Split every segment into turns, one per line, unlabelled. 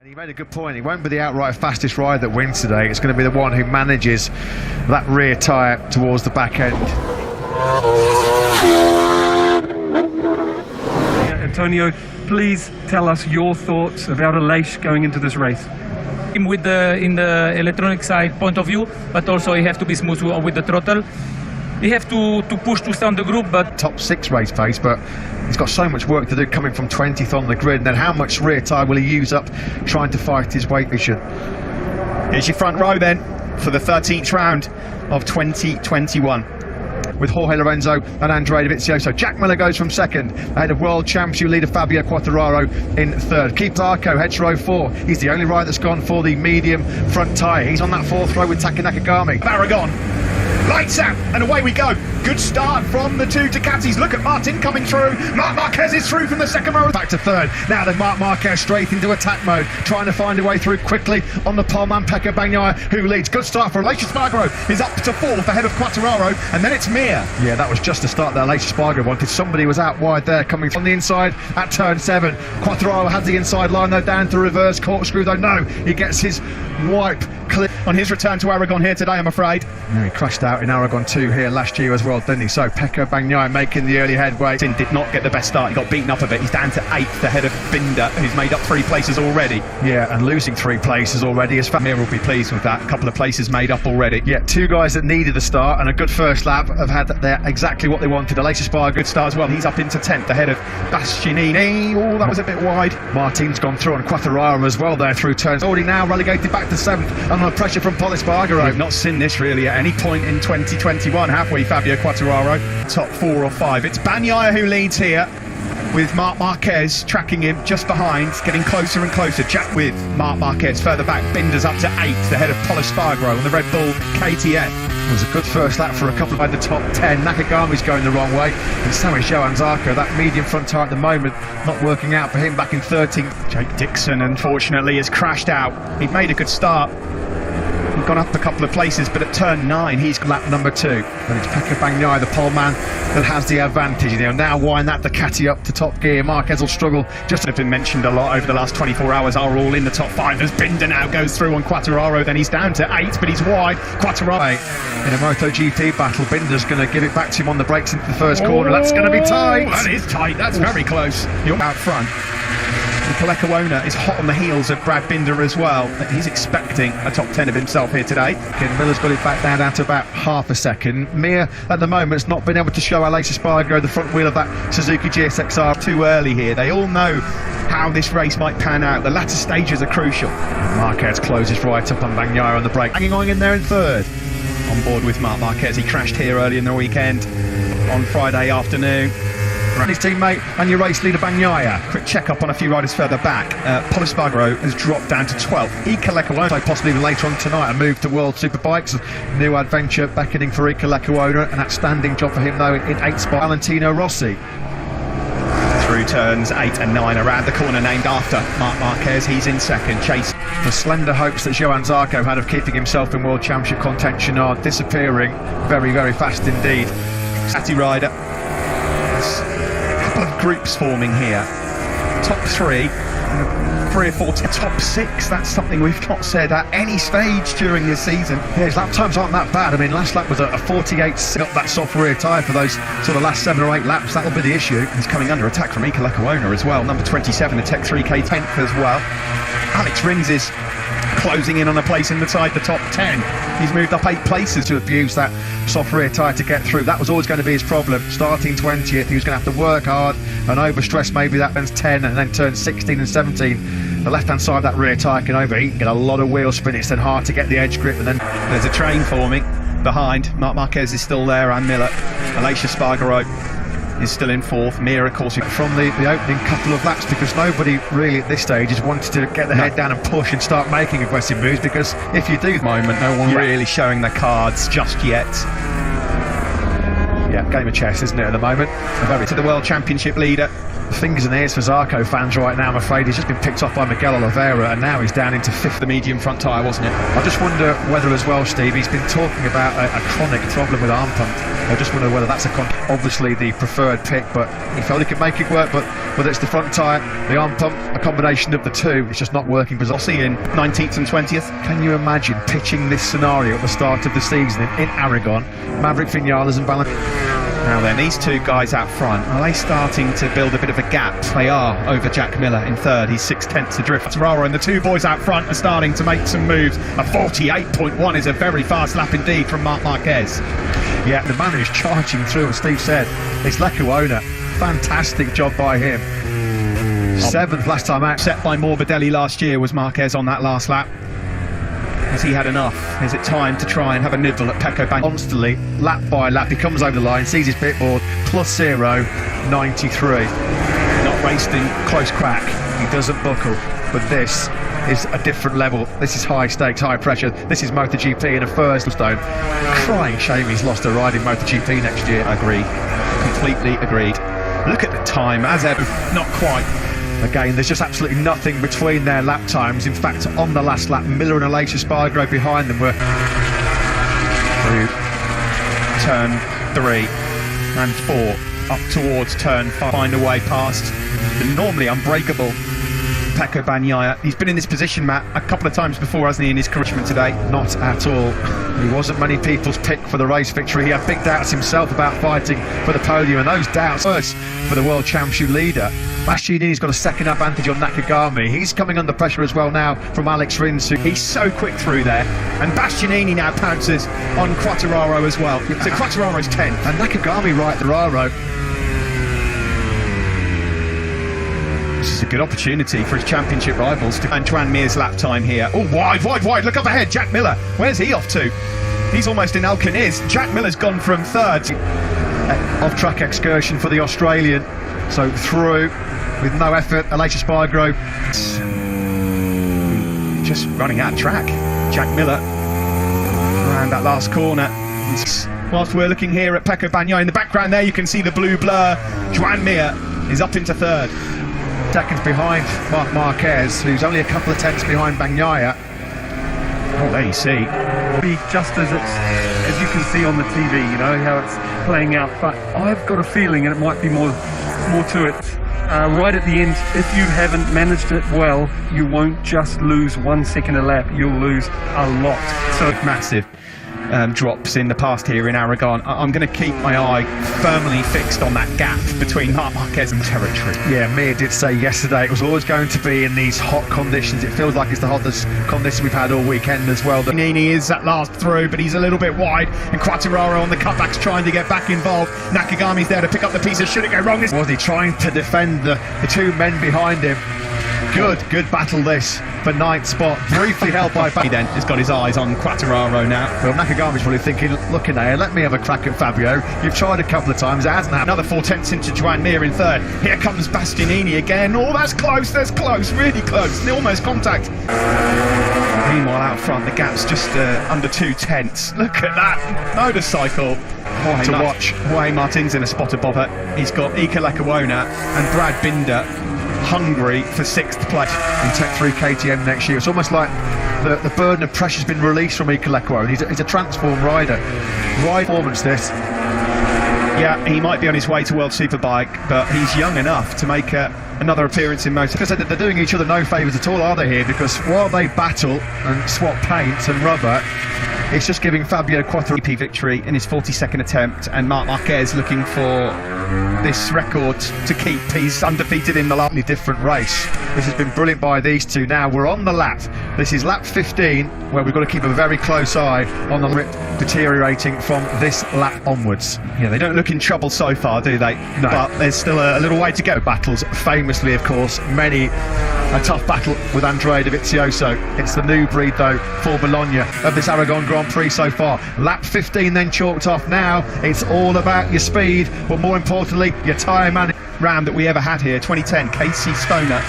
He made a good point. It won't be the outright fastest ride that wins today. It's going to be the one who manages that rear tyre towards the back end.
Antonio, please tell us your thoughts about Aleix going into this race.
With in the electronic side point of view, but also you have to be smooth with the throttle. You have to push to stay on the group, but
top 6 race pace, but he's got so much work to do coming from 20th on the grid. And then how much rear tyre will he use up trying to fight his weight issue?
Here's your front row then for the 13th round of 2021.
With Jorge Lorenzo and Andrea Dovizioso. Jack Miller goes from second, ahead of world championship leader Fabio Quartararo in third. Keith Zarco heads row 4. He's the only rider that's gone for the medium front tyre. He's on that 4th row with Taka Nakagami.
Aragon, lights out, and away we go. Good start from the 2 Ducatis. Look at Martin coming through. Marc Marquez is through from the 2nd row.
Back to 3rd. Now there's Marc Marquez straight into attack mode, trying to find a way through quickly on the poleman Pecco Bagnaia, who leads. Good start for Aleix Espargaro. He's up to 4th ahead of Quartararo, and then it's Mir. Yeah, that was just the start that Aleix Espargaro wanted. Somebody was out wide there, coming from the inside at turn 7. Quartararo has the inside line though, down to reverse corkscrew though. No, he gets his wipe clear
on his return to Aragon here today, I'm afraid.
Yeah, he crashed out in Aragon 2 here last year as well, didn't he? So Pecco Bagnaia making the early headway.
Did not get the best start. He got beaten up a bit. He's down to 8th ahead of Binder, who's made up 3 places already.
Yeah, and losing 3 places already.
Mir will be pleased with that. A couple of places made up already.
Yeah, 2 guys that needed the start and a good first lap have had exactly what they wanted. Aleix Espargaro,
good start as well. He's up into 10th ahead of Bastianini. Oh, that was a bit wide.
Martin's gone through on Quartararo as well there through turns. Already now relegated back to 7th under pressure from Paul Espargaro.
We've not seen this really at any point in 2021, have we, Fabio Quartararo? Top 4 or 5. It's Bagnaia who leads here, with Marc Marquez tracking him just behind, getting closer and closer. Jack with Marc Marquez further back. Binder's up to 8th ahead of Paul Espargaro on the Red Bull KTM.
It was a good first lap for a couple by the top 10. Nakagami's going the wrong way, and so is Johan Zarco. That medium front tyre at the moment not working out for him back in 13th.
Jake Dixon unfortunately has crashed out. He'd made a good start. He's gone up a couple of places, but at turn 9 he's lap number 2.
And it's Pecco Bagnaia, the pole man, that has the advantage. You know, now wind that Ducati up to top gear. Marquez will struggle.
Just have been mentioned a lot over the last 24 hours, are all in the top 5 as Binder now goes through on Quartararo. Then he's down to 8, but he's wide. Quartararo
in a MotoGP battle. Binder's going to give it back to him on the brakes into the first corner. That's going to be tight.
That is tight. That's very close. You're out front. Lecuona is hot on the heels of Brad Binder as well. He's expecting a top 10 of himself here today.
Miller's got it back down to about half a second. Mir at the moment has not been able to show Aleix Espargaro the front wheel of that Suzuki GSXR.
Too early here. They all know how this race might pan out. The latter stages are crucial.
Marquez closes right up on Bagnaia on the brake, hanging on in there in 3rd.
On board with Marc Marquez. He crashed here early in the weekend on Friday afternoon.
His teammate and your race leader Bagnaia.
Quick check up on a few riders further back. Paul Espargaro has dropped down to 12th. Iker Lecuona,
possibly even later on tonight, a move to World Superbikes. New adventure beckoning for Iker Lecuona. An outstanding job for him though in 8th spot. Valentino Rossi.
Through turns 8 and 9 around the corner named after Marc Marquez. He's in 2nd. Chase.
The slender hopes that Johan Zarco had of keeping himself in World Championship contention are disappearing very, very fast indeed.
Ducati rider. Of groups forming here. Top 3 or 4 top 6. That's something we've not said at any stage during this season.
Yeah, his lap times aren't that bad. I mean, last lap was a 48. Got that soft rear tyre for those sort of last 7 or 8 laps. That'll be the issue.
He's coming under attack from Iker Lecuona as well. Number 27, a Tech 3K 10th as well. Alex Rins is closing in on a place inside the top 10. He's moved up 8 places to abuse that soft rear tyre to get through. That was always going to be his problem. Starting 20th, he was going to have to work hard and overstress. Maybe that turns 10 and then turns 16 and 17. The left-hand side of that rear tyre can overheat and get a lot of wheel spin. It's then hard to get the edge grip, and then there's a train forming behind. Marc Marquez is still there and Miller. Aleix Espargaro is still in 4th. Mir, of course,
from the opening couple of laps, because nobody really at this stage is wanting to get the head down and push and start making aggressive moves, because if you do,
moment, no one really showing their cards just yet.
Yeah, game of chess, isn't it, at the moment?
To the World Championship leader,
fingers and ears for Zarco fans right now, I'm afraid. He's just been picked off by Miguel Oliveira, and now he's down into fifth.
The medium front tyre, wasn't it?
I just wonder whether as well, Steve, he's been talking about a chronic problem with arm pump. I just wonder whether that's obviously the preferred pick, but he felt he could make it work. But whether it's the front tyre, the arm pump, a combination of the two, it's just not working.
Rossi in 19th and 20th.
Can you imagine pitching this scenario at the start of the season in Aragon? Maverick Vinales and balapan.
Now then, these two guys out front, are they starting to build a bit of a gap? They are, over Jack Miller in third. He's 6/10 adrift. Quartararo and the two boys out front are starting to make some moves. A 48.1 is a very fast lap indeed from Marc Marquez.
Yeah, the man who's charging through, as Steve said, is Lecuona. Fantastic job by him. Seventh last time out.
Set by Morbidelli last year was Marquez on that last lap. Has he had enough? Is it time to try and have a nibble at Pecco Bagnaia?
Constantly, lap by lap, he comes over the line, sees his pit board, +0, 93.
Not wasting close crack.
He doesn't buckle, but this is a different level. This is high stakes, high pressure. This is MotoGP in a first stone. Crying shame he's lost a ride in MotoGP next year.
Agreed. Completely agreed. Look at the time, as ever, not quite.
Again, there's just absolutely nothing between their lap times. In fact, on the last lap, Miller and Aleix Espargaro behind them were
through turn 3 and 4 up towards turn 5. Find a way past the normally unbreakable Pecco Bagnaia. He's been in this position, Matt, a couple of times before, hasn't he, in his career today?
Not at all. He wasn't many people's pick for the race victory. He had big doubts himself about fighting for the podium, and those doubts worse for the World Championship leader. Bastianini's got a second advantage on Nakagami. He's coming under pressure as well now from Alex Rins.
He's so quick through there, and Bastianini now pounces on Quartararo as well. So Quartararo's 10th.
And Nakagami right the Raro.
This is a good opportunity for his championship rivals to Antoine Mir's lap time here. Oh, wide, look up ahead, Jack Miller. Where's he off to? He's almost in Alcaniz. Jack Miller's gone from third.
Off-track excursion for the Australian. So through, with no effort, Aleix Espargaro.
Just running out of track. Jack Miller around that last corner. Whilst we're looking here at Pecco Bagnaia, in the background there you can see the blue blur. Joan Mir is up into third.
Seconds behind Marc Marquez, who's only a couple of tenths behind Bagnaia.
Oh, there you see.
Be just as you can see on the TV, you know how it's playing out. But I've got a feeling, and it might be more to it. Right at the end, if you haven't managed it well, you won't just lose 1 second a lap. You'll lose a lot.
So massive drops in the past here in Aragon. I'm going to keep my eye firmly fixed on that gap between Marc Marquez and territory.
Yeah, Mir did say yesterday it was always going to be in these hot conditions. It feels like it's the hottest condition we've had all weekend as well.
Nini is that last through, but he's a little bit wide, and Quartararo on the cutbacks trying to get back involved. Nakagami's there to pick up the pieces. Should it go wrong?
Was he trying to defend the two men behind him? Good battle this for ninth spot. Briefly held by
He then has got his eyes on Quartararo now.
Well, Nakagami's probably thinking, look in there, let me have a crack at Fabio. You've tried a couple of times, it hasn't happened.
Another 4 tenths into Joan Mir in third. Here comes Bastianini again. Oh, that's close, really close. Almost contact. Meanwhile, out front, the gap's just under 2 tenths. Look at that motorcycle. Jorge Martin's in a spot above it. He's got Iker Lecuona and Brad Binder hungry for 6th place
in Tech 3 KTM next year. It's almost like the burden of pressure's been released from Iker Lecuona. He's a transformed rider. Right performance this.
Yeah, he might be on his way to World Superbike, but he's young enough to make another appearance in Moto.
Because they're doing each other no favours at all, are they here? Because while they battle and swap paint and rubber, it's just giving Fabio Quartararo
victory in his 42nd attempt, and Marc Marquez looking for this record to keep. He's undefeated in the last.
Different race. This has been brilliant by these two. Now we're on the lap. This is lap 15, where we've got to keep a very close eye on the grip deteriorating from this lap onwards.
Yeah, they don't look in trouble so far, do they?
No.
But there's still a little way to go.
Battles, famously, of course, many a tough battle with Andrea Dovizioso. It's the new breed, though, for Bologna of this Aragon Grand Prix so far. Lap 15 then chalked off. Now it's all about your speed, but more importantly, your tyre management.
Round that we ever had here, 2010, Casey Stoner.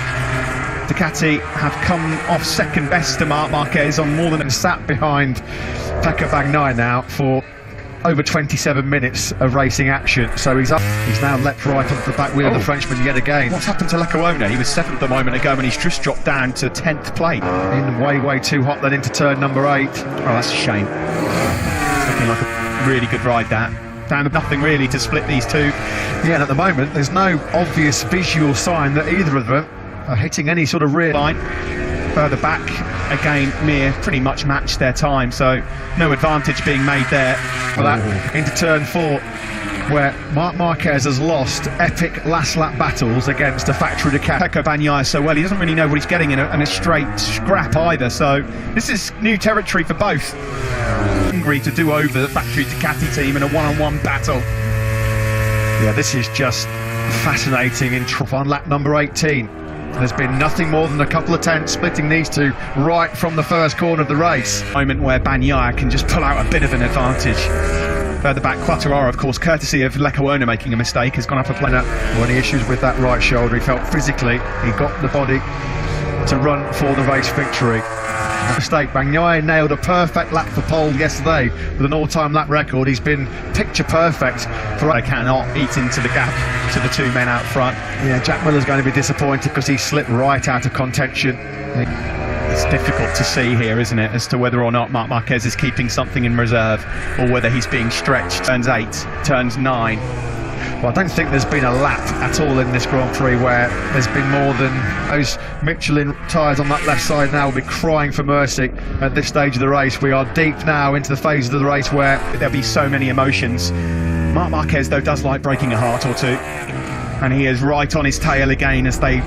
Ducati have come off second best to Marc Marquez on more than
sat behind Pecco Bagnaia now for over 27 minutes of racing action. So he's up. He's now leapt right onto the back wheel of the Frenchman yet again.
What's happened to Lecuona? He was 7th a moment ago and he's just dropped down to 10th place.
In way too hot then into turn number 8.
Oh, that's a shame. It's looking like a really good ride, that. Down to nothing really to split these two.
Yeah, and at the moment there's no obvious visual sign that either of them are hitting any sort of rear line.
Further back, again, Mir pretty much matched their time, so no advantage being made there.
For that, into turn 4, where Marc Marquez has lost epic last lap battles against a factory Ducati.
Pecco Bagnaia so well, he doesn't really know what he's getting in a straight scrap either, so this is new territory for both. Hungry to do over the factory Ducati team in a one-on-one battle.
Yeah, this is just fascinating on lap number 18. There's been nothing more than a couple of tenths splitting these two right from the first corner of the race.
Moment where Bagnaia can just pull out a bit of an advantage. Further back, Quattararo, of course, courtesy of Lecuona making a mistake, has gone up a planet.
Any issues with that right shoulder, he felt physically, he got the body to run for the race victory. Mistake, Bagnaia nailed a perfect lap for pole yesterday with an all-time lap record. He's been picture perfect for.
They cannot eat into the gap to the two men out front.
Yeah, Jack Miller's going to be disappointed because he slipped right out of contention.
It's difficult to see here, isn't it, as to whether or not Marc Marquez is keeping something in reserve or whether he's being stretched. Turns 8, turns 9.
Well, I don't think there's been a lap at all in this Grand Prix where there's been more than those Michelin tyres on that left side now will be crying for mercy at this stage of the race. We are deep now into the phase of the race where
there'll be so many emotions. Marc Marquez, though, does like breaking a heart or two, and he is right on his tail again as they...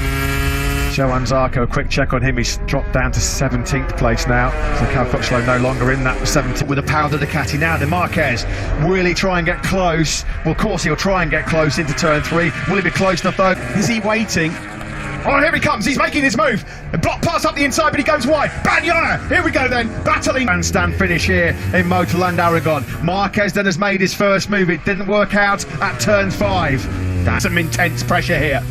Johann Zarco, a quick check on him, he's dropped down to 17th place now. So Cal Crutchlow no longer in that 17th with a power of the Ducati. Now then Marquez really try and get close. Well, of course he'll try and get close into turn 3. Will he be close enough though?
Is he waiting? Oh, here he comes, he's making his move. A block pass up the inside, but he goes wide. Bagnaia, here we go then, battling.
Handstand finish here in Motorland Aragon. Marquez then has made his first move. It didn't work out at turn 5.
That's some intense pressure here.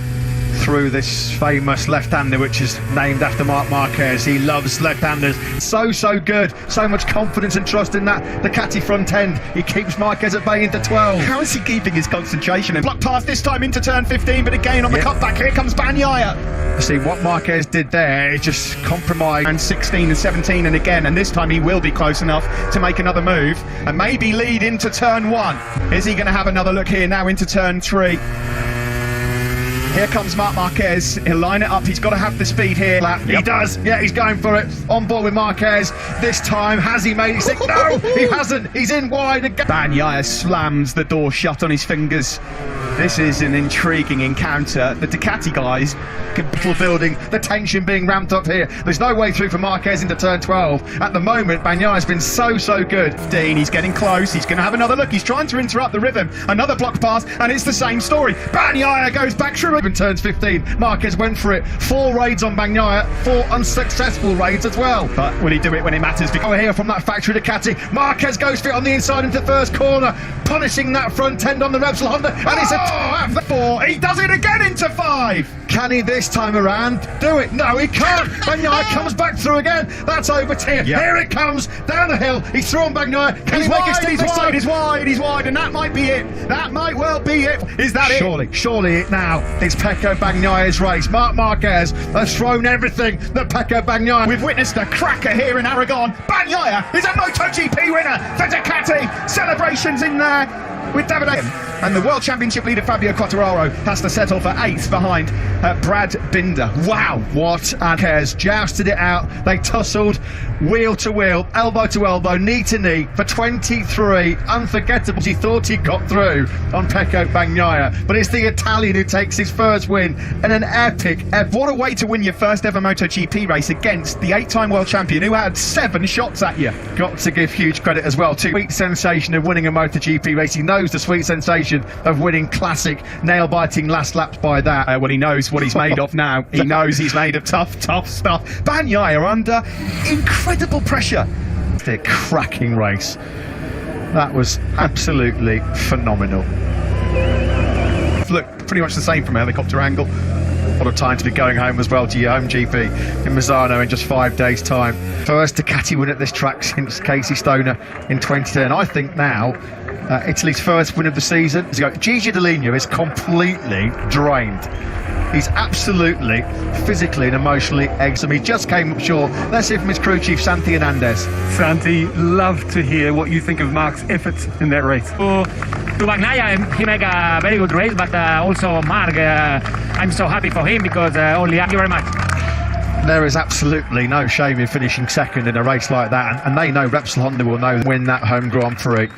Through this famous left-hander, which is named after Marc Marquez. He loves left-handers. So good. So much confidence and trust in that Ducati front end. He keeps Marquez at bay into 12.
How is he keeping his concentration? And block pass this time into turn 15, but again on the cutback, here comes Bagnaia.
See, what Marquez did there is just compromise.
And 16 and 17 and again, and this time he will be close enough to make another move and maybe lead into turn 1. Is he going to have another look here now into turn 3? Here comes Marc Marquez, he'll line it up, he's got to have the speed here.
He does, yeah, he's going for it. On board with Marquez, this time, has he made it sick? No, he hasn't, he's in wide again.
Bagnaia slams the door shut on his fingers. This is an intriguing encounter. The Ducati guys,
people building, the tension being ramped up here. There's no way through for Marquez into turn 12. At the moment, Bagnaia's been so good.
Dean, he's getting close, he's going to have another look, he's trying to interrupt the rhythm. Another block pass, and it's the same story. Bagnaia goes back through it.
In turns 15, Marquez went for it. 4 raids on Bagnaia, 4 unsuccessful raids as well.
But will he do it when it matters?
Over here from that factory Ducati, Marquez goes for it on the inside into the first corner, punishing that front end on the Repsol Honda, and it's a
4. He does it again into 5.
Can he this time around do it? No, he can't. Bagnaia comes back through again. That's over tier. Yep. Here it comes down the hill. He's through on Bagnaia. Can he make it stay wide?
He's wide, and that might be it. That might well be it. Is that it?
Surely it now. It's Pecco Bagnaia's race. Marc Marquez has thrown everything that Pecco Bagnaia.
We've witnessed a cracker here in Aragon. Bagnaia is a MotoGP winner for Ducati. Celebrations in there with Davide. And the World Championship leader Fabio Quattararo has to settle for 8th behind Brad Binder.
Wow, what a cares. Jousted it out. They tussled wheel to wheel, elbow to elbow, knee to knee for 23. Unforgettable. He thought he got through on Pecco Bagnaia, but it's the Italian who takes his first win in an epic.
What a way to win your first ever MotoGP race against the 8-time world champion who had 7 shots at you.
Got to give huge credit as well to the sweet sensation of winning a MotoGP race. He knows the sweet sensation of winning classic nail-biting last laps by that.
Well, he knows what he's made of now. He knows he's made of tough stuff. Bagnaia under incredible pressure.
A cracking race. That was absolutely phenomenal.
Look, pretty much the same from a helicopter angle. What a time to be going home as well to your home GP in Misano in just 5 days' time.
First Ducati win at this track since Casey Stoner in 2010. I think now Italy's first win of the season. Gigi Dall'Igna is completely drained. He's absolutely physically and emotionally exhausted. He just came up short. Let's hear from his crew chief, Santi Hernandez.
Santi, love to hear what you think of Mark's efforts in that race.
To Bagnaia, he made a very good race, but also Mark, I'm so happy for him because only thank you very much.
There is absolutely no shame in finishing second in a race like that, and they know Repsol Honda will know win that home Grand Prix.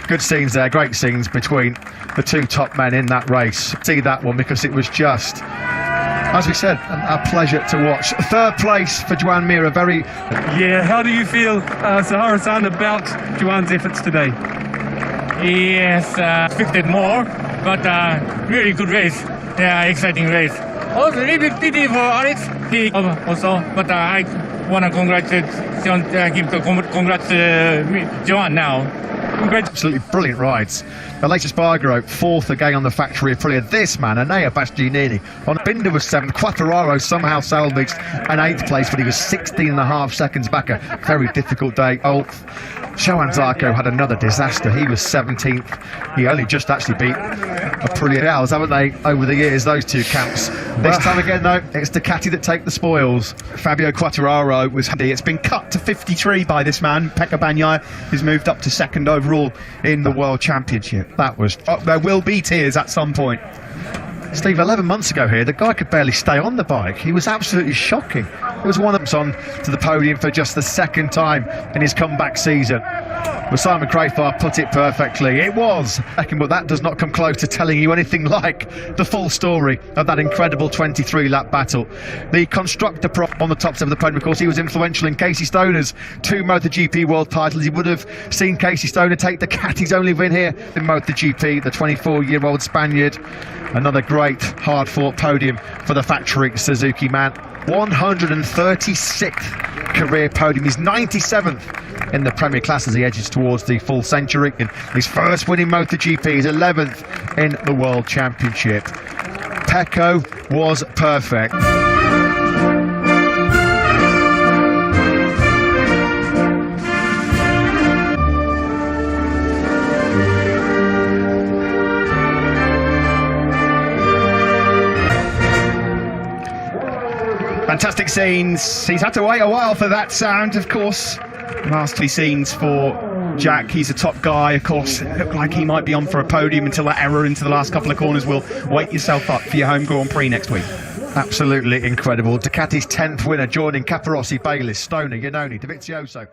Good scenes there, great scenes between the two top men in that race. See that one because it was just, as we said, a pleasure to watch. Third place for Joan Mir, a very...
Yeah, how do you feel, Sahara-san, about Joan's efforts today?
Yes, expected more, but really good race. Yeah, exciting race. Also, a little bit pity for Alex. He also, but I want to congratulate Joan now.
Absolutely brilliant rides. The latest Spargaro, fourth again on the factory Aprilia. This man, Enea Bastianini, on Binder was seventh. Quartararo somehow salvaged an eighth place, but he was 16.5 seconds back. A very difficult day. Johann Zarco had another disaster. He was 17th. He only just actually beat Aprilia, haven't they, over the years, those two camps. This time again, though, it's Ducati that take the spoils. Fabio Quartararo was handy. It's been cut to 53 by this man, Pecco Bagnaia, who's moved up to second overall in the World Championship. That was... there will be tears at some point. Steve, 11 months ago here, the guy could barely stay on the bike. He was absolutely shocking. It was one of them on to the podium for just the second time in his comeback season. Well, Simon Crafar put it perfectly. It was second, but that does not come close to telling you anything like the full story of that incredible 23-lap battle. The constructor prop on the top of the podium, of course, he was influential in Casey Stoner's 2 MotoGP world titles. He would have seen Casey Stoner take Ducati's only win here in MotoGP, the 24-year-old Spaniard. Another great, hard-fought podium for the factory Suzuki man. 136th career podium. He's 97th in the Premier Class as he edges towards the full century. In his first win in MotoGP, he's 11th in the World Championship. Pecco was perfect. Fantastic scenes. He's had to wait a while for that sound, of course. Last 2 scenes for Jack. He's a top guy, of course. It looked like he might be on for a podium until that error into the last couple of corners will wake yourself up for your home Grand Prix next week. Absolutely incredible. Ducati's 10th winner, joining Caparossi, Bayliss, Stoner, Iannone, Dovizioso.